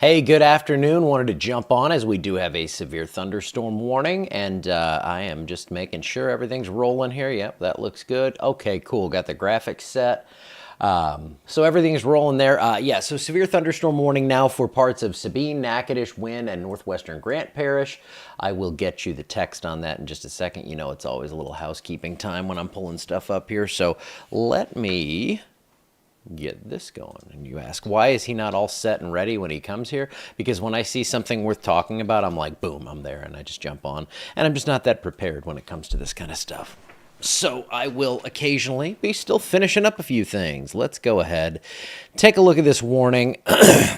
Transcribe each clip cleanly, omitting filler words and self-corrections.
Hey, good afternoon. Wanted to jump on as we do have a severe thunderstorm warning, and I am just making sure everything's rolling here. Yep, that looks good. Okay, cool. Got the graphics set. So everything's rolling there. So severe thunderstorm warning now for parts of Sabine, Natchitoches, Wynne, and northwestern Grant Parish. I will get you the text on that in just a second. You know, it's always a little housekeeping time when I'm pulling stuff up here. So let me get this going. And you ask, why is he not all set and ready when he comes here? Because when I see something worth talking about, I'm like, boom, I'm there, and I just jump on. And I'm just not that prepared when it comes to this kind of stuff. So I will occasionally be still finishing up a few things. Let's go ahead. Take a look at this warning.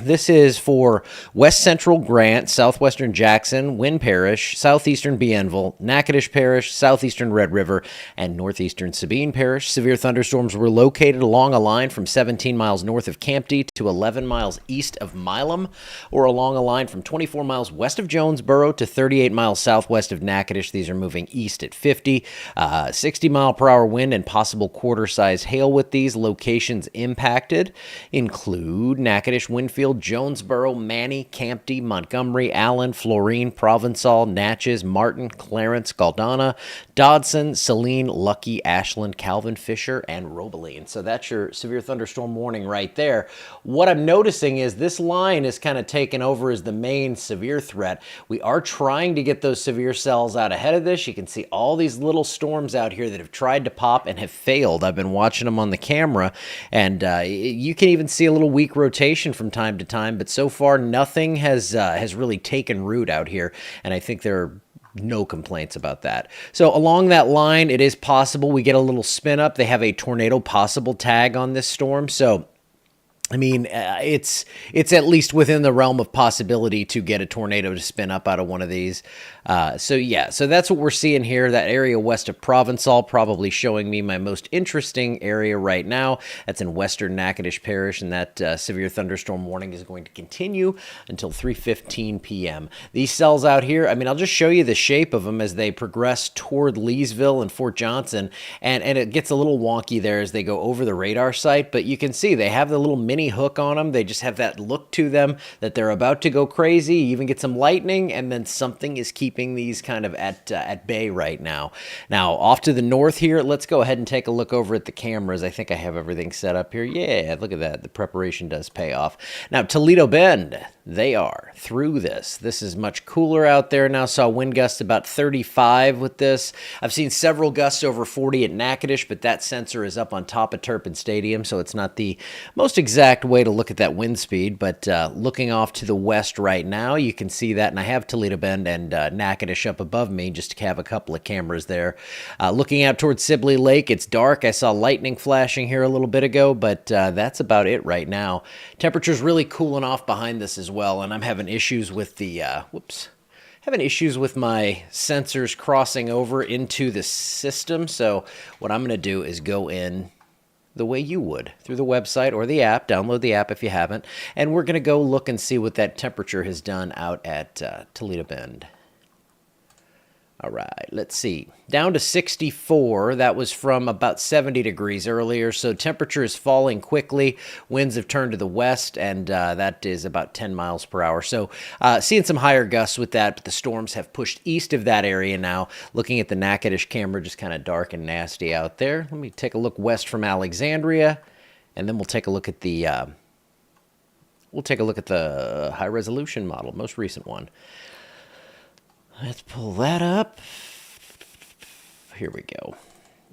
This is for West Central Grant, Southwestern Jackson, Wynne Parish, Southeastern Bienville, Natchitoches Parish, Southeastern Red River, and Northeastern Sabine Parish. Severe thunderstorms were located along a line from 17 miles north of Campty to 11 miles east of Milam, or along a line from 24 miles west of Jonesboro to 38 miles southwest of Natchitoches. These are moving east at 50. 60-mile-per-hour wind and possible quarter-size hail with these. Locations impacted include Natchitoches, Winfield, Jonesboro, Manny, Campty, Montgomery, Allen, Florine, Provençal, Natchez, Martin, Clarence, Galdana, Dodson, Saline, Lucky, Ashland, Calvin, Fisher, and Robeline. So that's your severe thunderstorm warning right there. What I'm noticing is this line is kind of taken over as the main severe threat. We are trying to get those severe cells out ahead of this. You can see all these little storms out here that have tried to pop and have failed. I've been watching them on the camera, and you can even see a little weak rotation from time to time, but so far nothing has really taken root out here, and I think there are no complaints about that. So along that line, it is possible we get a little spin up. They have a tornado possible tag on this storm, so I mean, it's at least within the realm of possibility to get a tornado to spin up out of one of these. So that's what we're seeing here. That area west of Provençal probably showing me my most interesting area right now. That's in western Natchitoches Parish, and that severe thunderstorm warning is going to continue until 3:15 p.m. These cells out here, I mean, I'll just show you the shape of them as they progress toward Leesville and Fort Johnson, and it gets a little wonky there as they go over the radar site, but you can see they have the little mini hook on them. They just have that look to them that they're about to go crazy. You even get some lightning, and then something is keeping these kind of at bay right now. Now, off to the north here, let's go ahead and take a look over at the cameras. I think I have everything set up here. Yeah, look at that. The preparation does pay off. Now, Toledo Bend, they are through this. This is much cooler out there now. Saw wind gusts about 35 with this. I've seen several gusts over 40 at Natchitoches, but that sensor is up on top of Turpin Stadium, so it's not the most exact way to look at that wind speed. But looking off to the west right now, you can see that, and I have Toledo Bend and Natchitoches up above me just to have a couple of cameras there. Looking out towards Sibley Lake, it's dark. I saw lightning flashing here a little bit ago, but that's about it right now. Temperature's really cooling off behind this as well, and I'm having issues with the having issues with my sensors crossing over into the system. So what I'm going to do is go in the way you would, through the website or the app. Download the app if you haven't, and we're going to go look and see what that temperature has done out at Toledo Bend. All right, let's see. Down to 64. That was from about 70 degrees earlier, so temperature is falling quickly. Winds have turned to the west, and that is about 10 miles per hour. So seeing some higher gusts with that, but the storms have pushed east of that area now. Looking at the Natchitoches camera, just kind of dark and nasty out there. Let me take a look west from Alexandria, and then we'll take a look at the high resolution model, most recent one. Let's pull that up. Here we go.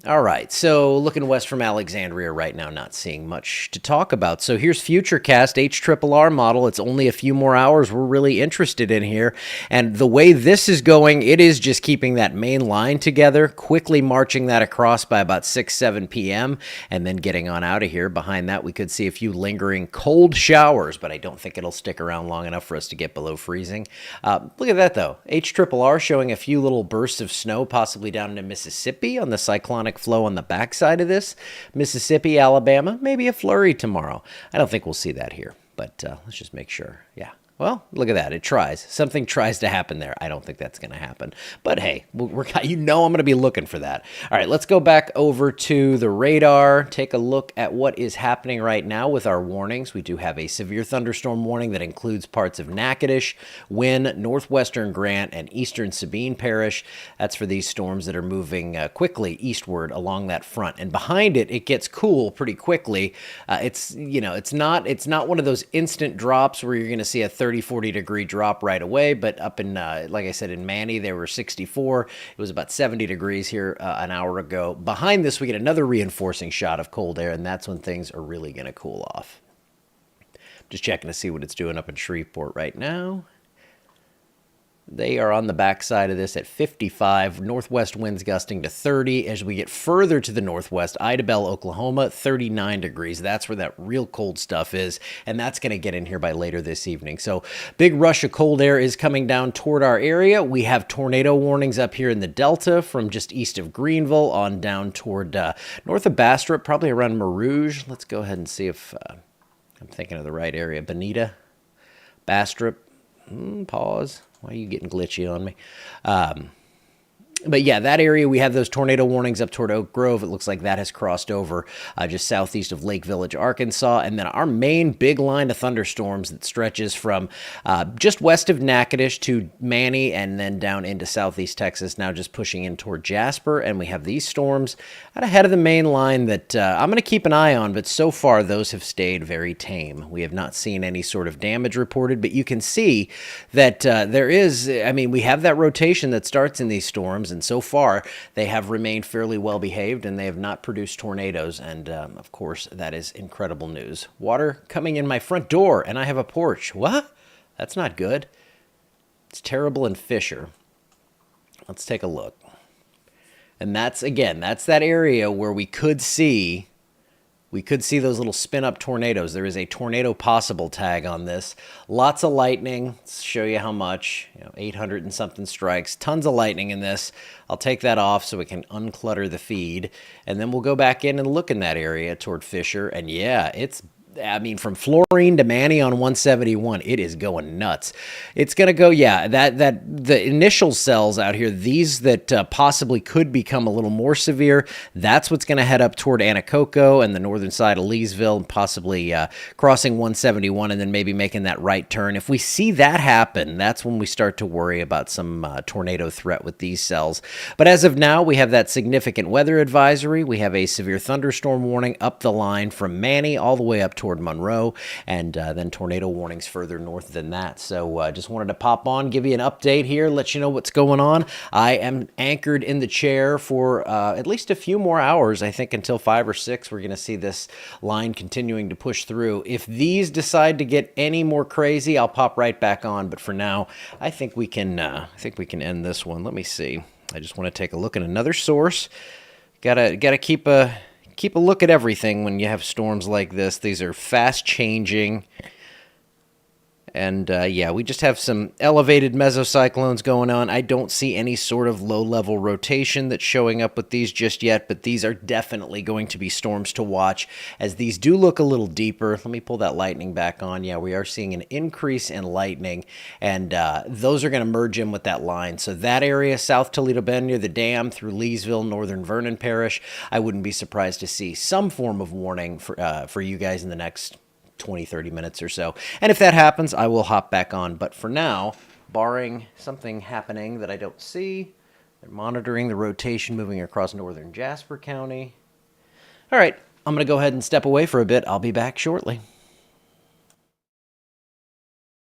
All right, so looking west from Alexandria right now, not seeing much to talk about. So here's Futurecast HRRR model. It's only a few more hours we're really interested in here. And the way this is going, it is just keeping that main line together, quickly marching that across by about 6, 7 p.m., and then getting on out of here. Behind that, we could see a few lingering cold showers, but I don't think it'll stick around long enough for us to get below freezing. Look at that, though. HRRR showing a few little bursts of snow, possibly down into Mississippi on the cyclonic flow on the backside of this. Mississippi, Alabama, maybe a flurry tomorrow. I don't think we'll see that here, but let's just make sure. Yeah. Well, look at that. It tries. Something tries to happen there. I don't think that's going to happen. But hey, I'm going to be looking for that. All right, let's go back over to the radar. Take a look at what is happening right now with our warnings. We do have a severe thunderstorm warning that includes parts of Natchitoches, Wynne, northwestern Grant, and eastern Sabine Parish. That's for these storms that are moving quickly eastward along that front. And behind it, it gets cool pretty quickly. It's not one of those instant drops where you're going to see a 30-40 degree drop right away, but up in like I said, in Manny there were 64. It was about 70 degrees here an hour ago. Behind this we get another reinforcing shot of cold air, and that's when things are really going to cool off. Just checking to see what it's doing up in Shreveport right now. They are on the backside of this at 55. Northwest winds gusting to 30. As we get further to the northwest, Idabel, Oklahoma, 39 degrees. That's where that real cold stuff is, and that's going to get in here by later this evening. So big rush of cold air is coming down toward our area. We have tornado warnings up here in the Delta from just east of Greenville on down toward north of Bastrop, probably around Marouge. Let's go ahead and see if I'm thinking of the right area. Bonita, Bastrop, pause. Why are you getting glitchy on me? But yeah, that area, we have those tornado warnings up toward Oak Grove. It looks like that has crossed over just southeast of Lake Village, Arkansas. And then our main big line of thunderstorms that stretches from just west of Natchitoches to Manny and then down into southeast Texas, now just pushing in toward Jasper. And we have these storms out ahead of the main line that I'm going to keep an eye on, but so far those have stayed very tame. We have not seen any sort of damage reported, but you can see that there is, we have that rotation that starts in these storms. And so far, they have remained fairly well behaved, and they have not produced tornadoes. And of course, that is incredible news. Water coming in my front door, and I have a porch. What? That's not good. It's terrible in Fisher. Let's take a look. And that's that area where we could see those little spin-up tornadoes. There is a tornado possible tag on this. Lots of lightning. Let's show you how much. 800 and something strikes. Tons of lightning in this. I'll take that off so we can unclutter the feed. And then we'll go back in and look in that area toward Fisher. And yeah, from Florine to Manny on 171, it is going nuts. It's going to go, the initial cells out here, these that possibly could become a little more severe, that's what's going to head up toward Anacoco and the northern side of Leesville, and possibly crossing 171 and then maybe making that right turn. If we see that happen, that's when we start to worry about some tornado threat with these cells. But as of now, we have that significant weather advisory. We have a severe thunderstorm warning up the line from Manny all the way up toward Monroe, and then tornado warnings further north than that. So just wanted to pop on, give you an update here, let you know what's going on. I am anchored in the chair for at least a few more hours. I think until 5 or 6, we're going to see this line continuing to push through. If these decide to get any more crazy, I'll pop right back on. But for now, I think we can end this one. Let me see. I just want to take a look at another source. Gotta keep a look at everything when you have storms like this. These are fast changing. And we just have some elevated mesocyclones going on. I don't see any sort of low-level rotation that's showing up with these just yet, but these are definitely going to be storms to watch, as these do look a little deeper. Let me pull that lightning back on. Yeah, we are seeing an increase in lightning, and those are going to merge in with that line. So that area, South Toledo Bend near the dam through Leesville, northern Vernon Parish, I wouldn't be surprised to see some form of warning for you guys in the next 20-30 minutes or so. And if that happens, I will hop back on. But for now, barring something happening that I don't see, they're monitoring the rotation moving across northern Jasper County. All right, I'm going to go ahead and step away for a bit. I'll be back shortly.